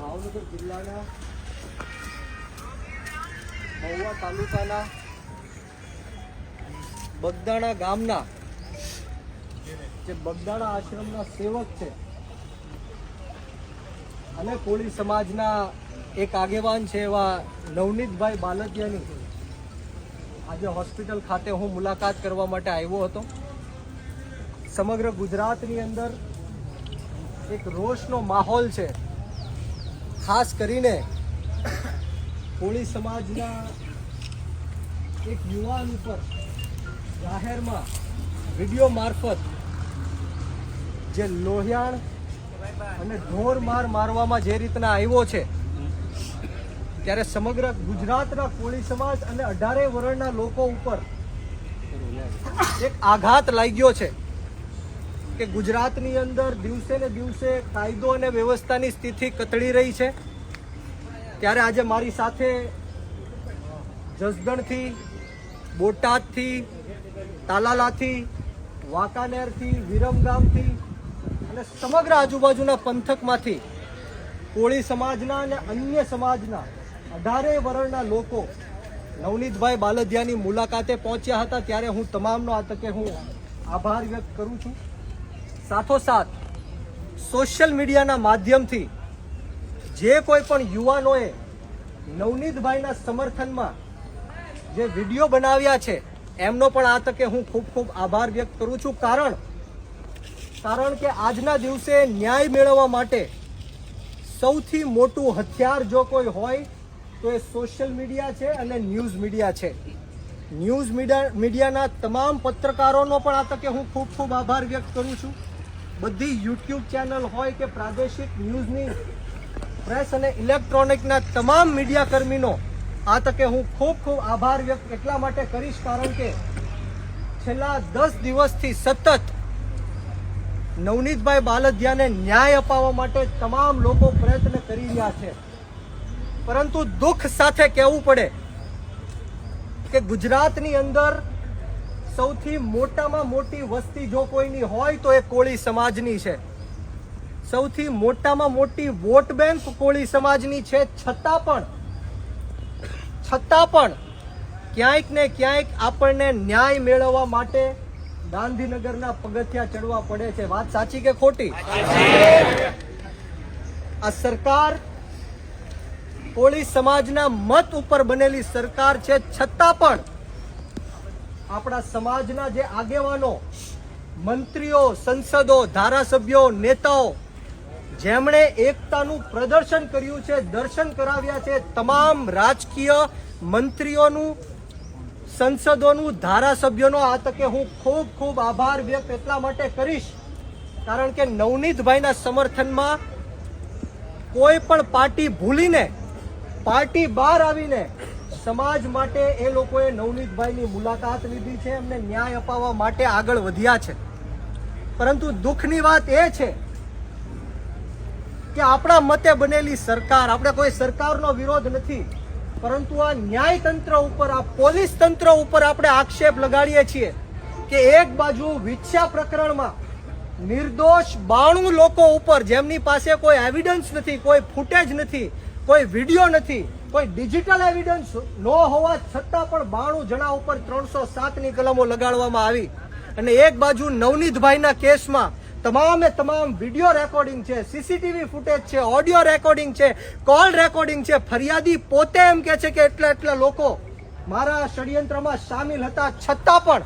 ભાવનગર જિલ્લાના મહુવા તાલુકાના બગદાણા ગામના જે બગદાણા આશ્રમના સેવક છે અને કોળી સમાજના એક આગેવાન છે એવા નવનીતભાઈ બાલદિયાની આજે હોસ્પિટલ ખાતે હું મુલાકાત કરવા માટે આવ્યો હતો. સમગ્ર ગુજરાતની અંદર એક રોષનો માહોલ છે. ખાસ કરીને કોળી સમાજના એક યુવાન ઉપર જાહેરમાં વિડીયો મારફત જે લોહિયાણ અને ઢોર મારવામાં જે રીતના આવ્યો છે, ત્યારે સમગ્ર ગુજરાતના કોળી સમાજ અને 18 વર્ણના લોકો ઉપર એક આઘાત લાગ્યો છે કે ગુજરાતની અંદર દિવસે ને દિવસે કાયદો અને વ્યવસ્થાની સ્થિતિ કથળી રહી છે. ત્યારે આજે મારી સાથે જસદણથી, બોટાદથી, તાલાલાથી, વાંકાનેરથી, વિરમગામથી અને સમગ્ર આજુબાજુના પંથકમાંથી કોળી સમાજના અને અન્ય સમાજના 18 વર્ણના લોકો નવનીતભાઈ બાલદિયાની મુલાકાતે પહોંચ્યા હતા. ત્યારે હું તમામનો આ તકે હું આભાર વ્યક્ત કરું છું. સાથોસાથ સોશિયલ મીડિયાના માધ્યમથી જે કોઈ પણ યુવાનોએ નવનીતભાઈના સમર્થનમાં જે વિડીયો બનાવ્યા છે એમનો પણ આ તકે હું ખૂબ ખૂબ આભાર વ્યક્ત કરું છું. કારણ કે આજના દિવસે ન્યાય મેળવવા માટે સૌથી મોટું હથિયાર જો કોઈ હોય તો એ સોશિયલ મીડિયા છે અને ન્યૂઝ મીડિયા છે. ન્યૂઝ મીડિયાના તમામ પત્રકારોનો પણ આ તકે હું ખૂબ ખૂબ આભાર વ્યક્ત કરું છું. બધી યુટ્યુબ ચેનલ હોય કે પ્રાદેશિક ન્યૂઝની પ્રેસ અને ઇલેક્ટ્રોનિકના તમામ મીડિયા કર્મીનો આ તકે હું ખૂબ ખૂબ આભાર વ્યક્ત એટલા માટે કરીશ કારણ કે છેલ્લા 10 દિવસથી સતત નવનીતભાઈ બાલદિયાને ન્યાય અપાવવા માટે તમામ લોકો પ્રયત્ન કરી રહ્યા છે. પરંતુ દુઃખ સાથે કહેવું પડે કે ગુજરાતની અંદર સૌથી મોટામાં મોટી વસ્તી જો કોઈની હોય તો એ કોળી સમાજની છે. સૌથી મોટામાં મોટી વોટ બેંક કોળી સમાજની છે. છતાં પણ ક્યાંક ને ક્યાંક આપણને ન્યાય મેળવવા માટે ગાંધીનગરના પગથિયા ચડવા પડે છે. વાત સાચી કે ખોટી? આ સરકાર કોળી સમાજના મત ઉપર બનેલી સરકાર છે. છતાં પણ આપણા સમાજના જે આગેવાનો, મંત્રીઓ, સંસદો, ધારાસભ્યો, નેતાઓ જેમણે એકતાનું પ્રદર્શન કર્યું છે, દર્શન કરાવ્યા છે, તમામ રાજકીય મંત્રીઓનું, સંસદોનું, ધારાસભ્યોનો આ તકે હું ખૂબ ખૂબ આભાર વ્યક્ત એટલા માટે કરીશ કારણ કે નવનીતભાઈના સમર્થનમાં કોઈ પણ પાર્ટી ભૂલીને પાર્ટી બહાર આવીને સમાજ માટે એ લોકોએ નવનીતભાઈની મુલાકાત લીધી છે, એમને ન્યાય અપાવવા માટે આગળ વધ્યા છે. પરંતુ દુઃખની વાત એ છે કે આપણા મતે બનેલી સરકાર, આપણે કોઈ સરકારનો વિરોધ નથી, પરંતુ આ ન્યાયતંત્ર ઉપર, આ પોલીસ તંત્ર ઉપર આપણે આક્ષેપ લગાડીએ છીએ કે એક બાજુ વિછ્યા પ્રકરણમાં નિર્દોષ 92 લોકો ઉપર જેમની પાસે કોઈ એવિડન્સ નથી, કોઈ ફૂટેજ નથી, કોઈ વિડીયો નથી, કોઈ ડિજિટલ એવિડન્સ ન હોવા છતાં પણ 92 જણા ઉપર 307ની કલમો લગાડવામાં આવી અને એક બાજુ નવનીતભાઈના કેસમાં તમામે તમામ વિડીયો રેકોર્ડિંગ છે, સીસીટીવી ફૂટેજ છે, ઓડિયો રેકોર્ડિંગ છે, કોલ રેકોર્ડિંગ છે. ફરિયાદી પોતે એમ કે છે કે એટલા લોકો મારા ષડયંત્રમાં સામેલ હતા, છતાં પણ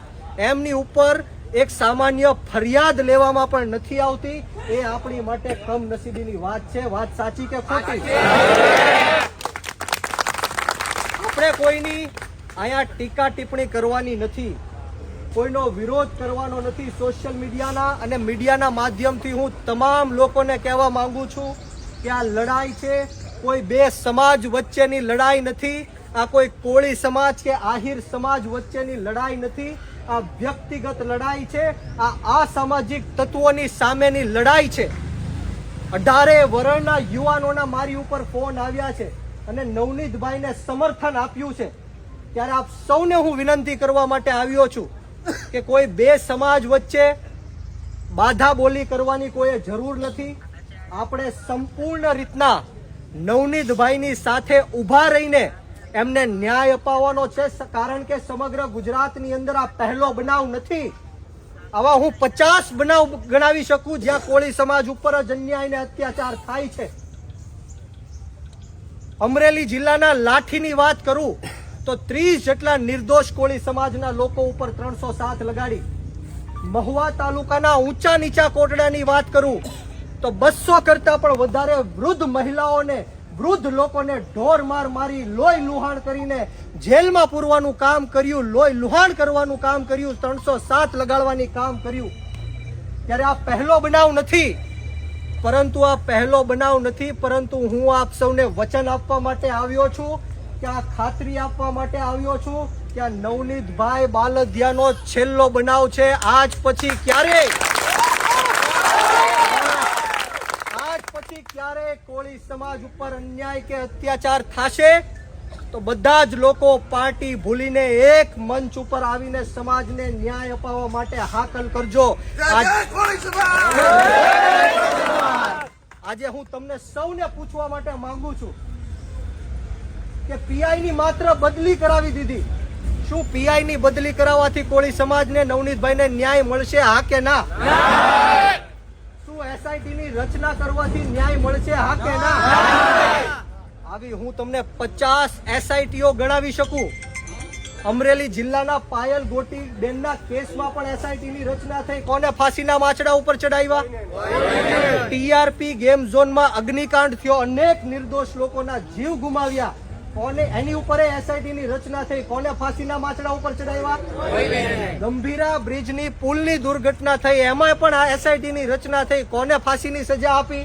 એમની ઉપર એક સામાન્ય ફરિયાદ લેવામાં પણ નથી આવતી. એ આપણી માટે કમનસીબીની વાત છે. વાત સાચી કે ખોટી? આપણે કોઈની અહીંયા ટીકા ટિપ્પણી કરવાની નથી, કોઈનો વિરોધ કરવાનો નથી. સોશિયલ મીડિયાના અને મીડિયાના માધ્યમથી હું તમામ લોકોને કહેવા માંગુ છું કે આ લડાઈ છે કોઈ બે સમાજ વચ્ચેની લડાઈ નથી. આ કોઈ કોળી સમાજ કે આહિર સમાજ વચ્ચેની લડાઈ નથી. આ વ્યક્તિગત લડાઈ છે. આ અસામાજિક તત્વોની સામેની લડાઈ છે. 18 વર્ણના યુવાનોના મારી ઉપર ફોન આવ્યા છે અને નવનીતભાઈને સમર્થન આપ્યું છે. ત્યારે આપ સૌને હું વિનંતી કરવા માટે આવ્યો છું કે કોઈ બે સમાજ વચ્ચે બાધા બોલી કરવાની કોઈ જરૂર નથી. આપણે સંપૂર્ણ રીતના નવનીતભાઈની સાથે ઊભા રહીને એમને ન્યાય અપાવવાનો છે, કારણ કે સમગ્ર ગુજરાતની અંદર આ પહેલો બનાવ નથી. આવા હું 50 બનાવ ગણાવી શકું જ્યાં કોળી સમાજ ઉપર જ અન્યાય અને અત્યાચાર થાય છે. અમરેલી જિલ્લાના લાઠીની વાત કરું તો 30 જેટલા નિર્દોષ કોળી સમાજના લોકો ઉપર 307 લગાડી. મહુવા તાલુકાના ઊંચા નીચા કોટડાની વાત કરું તો 200 કરતા પણ વધારે વૃદ્ધ મહિલાઓને, વૃદ્ધ લોકોને ઢોર માર મારી લોહી લુહાણ કરીને જેલમાં પૂરવાનું કામ કર્યું, લોહી લુહાણ કરવાનું કામ કર્યું, 307 લગાડવાની કામ કર્યું. ત્યારે આ પહેલો બનાવ નથી, પરંતુ હું આપ સૌને વચન આપવા માટે આવ્યો છું, કે આ ખાતરી આપવા માટે આવ્યો છું કે આ નવનીતભાઈ બાલદિયાનો છેલ્લો બનાવ છે. આજ પછી ક્યારે કોળી સમાજ ઉપર અન્યાય કે અત્યાચાર થશે તો બધા જ લોકો પાર્ટી ભૂલીને એક મંચ ઉપર આવીને સમાજને ન્યાય અપાવવા માટે હાકલ કરજો. આજે હું તમને સૌને પૂછવા માટે માંગુ છું કે પીઆઈ ની માત્ર બદલી કરાવી દીધી. શું પીઆઈ ની બદલી કરાવવાથી કોળી સમાજને, નવનીતભાઈને ન્યાય મળશે, હા કે ના? શું એસઆઈટી ની રચના કરવાથી ન્યાય મળશે, હા કે ના? આવી હું તમને 50 એસઆઈટીઓ ગણાવી શકું. અમરેલી જિલ્લાના પાયલ ગોટી બેનના કેસમાં પણ એસઆઈટી ની રચના થઈ. કોને ફાંસીના માચડા ઉપર ચડાવ્યા? ટીઆરપી ગેમ ઝોનમાં અગ્નિકાંડ થયો, અનેક નિર્દોષ લોકોના જીવ ગુમાવ્યા. કોને એની ઉપર એસઆઈટી ની રચના થઈ? કોને ફાંસીના માચડા ઉપર ચડાવ્યા? ગંભીરા બ્રિજની પુલની દુર્ઘટના થઈ, એમાં પણ આ એસઆઈટી ની રચના થઈ. કોને ફાંસીની સજા આપી?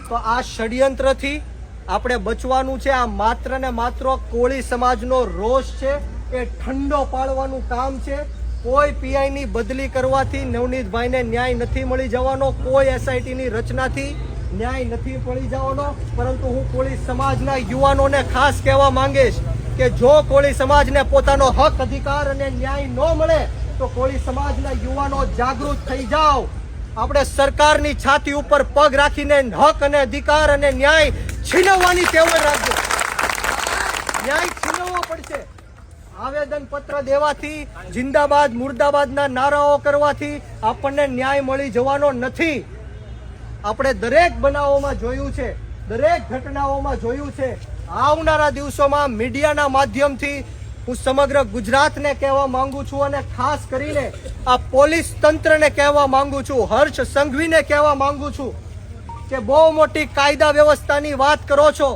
તો આ ષડયંત્રથી આપણે બચવાનું છે. આ માત્ર ને માત્ર કોળી સમાજનો રોષ છે, એ ઠંડો પાડવાનું કામ છે. કોઈ પીઆઈ ની બદલી કરવાથી નવનીતભાઈને ન્યાય નથી મળી જવાનો, કોઈ એસઆઈટી ની રચનાથી ન્યાય નથી મળી જવાનો. પરંતુ હું કોળી સમાજના યુવાનોને ખાસ કહેવા માંગીશ કે જો કોળી સમાજને પોતાનો હક, અધિકાર અને ન્યાય ન મળે તો કોળી સમાજના યુવાનો જાગૃત થઈ જાઓ. આપણે સરકારની છાતી ઉપર પગ રાખીને હક અને અધિકાર અને ન્યાય છીનવવાની ટેવ રાખજો. ન્યાય છીનવવો પડશે. આવેદન પત્ર દેવાથી, જિંદાબાદ મુર્દાબાદના નારાઓ કરવાથી આપણને ન્યાય મળી જવાનો નથી. આપણે દરેક બનાવોમાં જોયું છે, દરેક ઘટનાઓમાં જોયું છે. આવનારા દિવસોમાં મીડિયાના માધ્યમથી હું સમગ્ર ગુજરાતને કહેવા માંગુ છું, અને ખાસ કરીને આ પોલીસ તંત્રને કહેવા માંગુ છું, હર્ષ સંઘવીને કહેવા માંગુ છું કે બહુ મોટી કાયદા વ્યવસ્થાની વાત કરો છો,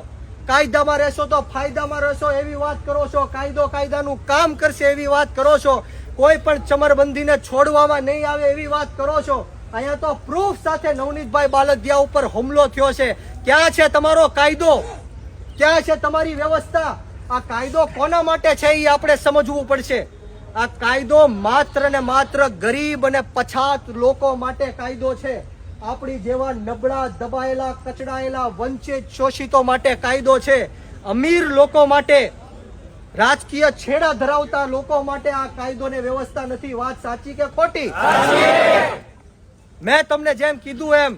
કાયદામાં રહેશો તો ફાયદામાં રહેશો એવી વાત કરો છો, કાયદો કાયદાનું કામ કરશે એવી વાત કરો છો, કોઈ પણ ચમરબંધીને છોડવામાં નહીં આવે એવી વાત કરો છો. અહીંયા તો પ્રૂફ સાથે નવનીતભાઈ બાલદિયા ઉપર હુમલો થયો છે. ક્યાં છે તમારો કાયદો? ક્યાં છે તમારી વ્યવસ્થા? આ કાયદો કોના માટે છે એ આપણે સમજવું પડશે. આ કાયદો માત્ર ને માત્ર ગરીબ અને પછાત લોકો માટે કાયદો છે. આપણી જેવા નબળા, દબાયેલા, કચડાયેલા, વંચિત, શોષિતો માટે કાયદો છે. અમીર લોકો માટે, રાજકીય છેડા ધરાવતા લોકો માટે આ કાયદો ને વ્યવસ્થા નથી. વાત સાચી કે ખોટી? મેં તમને જેમ કીધું એમ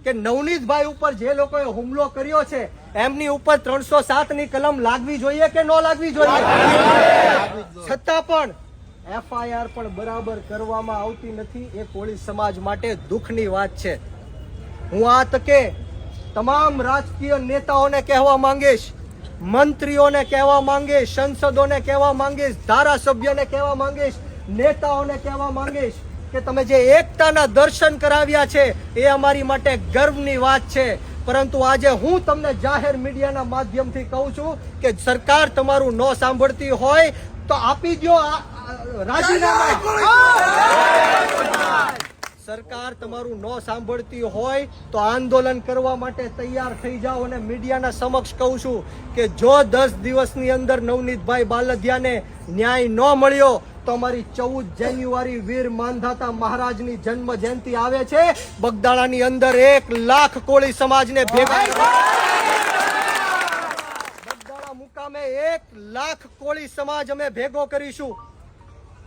કે નવનીતભાઈ ઉપર જે લોકોએ હુમલો કર્યો છે એમની ઉપર 307 ની કલમ લાગવી જોઈએ કે ન લાગવી જોઈએ? છતાં પણ એફઆઈઆર પણ બરાબર કરવામાં આવતી નથી. એ કોળી સમાજ માટે દુઃખની વાત છે. હું આ તકે તમામ રાજકીય નેતાઓને કહેવા માંગીશ, મંત્રીઓને કહેવા માંગીશ, સંસદોને કહેવા માંગીશ, ધારાસભ્યોને કહેવા માંગીશ, નેતાઓને કહેવા માંગીશ કે તમે જે એકતાના દર્શન કરાવ્યા છે એ અમારી માટે ગર્વની વાત છે. પરંતુ આજે હું તમને જાહેર મીડિયાના માધ્યમથી કહું છું કે સરકાર તમારું ન સાંભળતી હોય તો આપી દો રાજીનામા. સરકાર તમારું ન સાંભળતી હોય તો આંદોલન કરવા માટે તૈયાર થઈ જાઓ. અને મીડિયાના સમક્ષ કહું છું કે જો 10 દિવસની અંદર નવનીતભાઈ બાલદિયાને ન્યાય ન મળ્યો તો અમારી 14 જાન્યુઆરી વીર માંધાતા મહારાજની જન્મ જયંતિ આવે છે. બગદાણાની અંદર 1 લાખ કોળી સમાજને ભેગા, બગદાણા મુકામે 1 લાખ કોળી સમાજ અમે ભેગો કરીશું.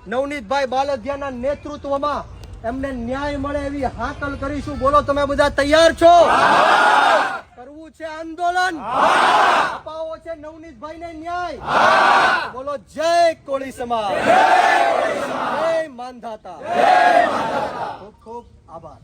નવનીતભાઈ બાલદિયાના નેતૃત્વમાં એમને ન્યાય મળે એવી હાકલ કરીશું. બોલો, તમે બધા તૈયાર છો? કરવું માન અપાવો છે નવનીતભાઈને ન્યાય બોલો જય કોળી સમાજ જય માનધાતા ખૂબ ખૂબ આભાર.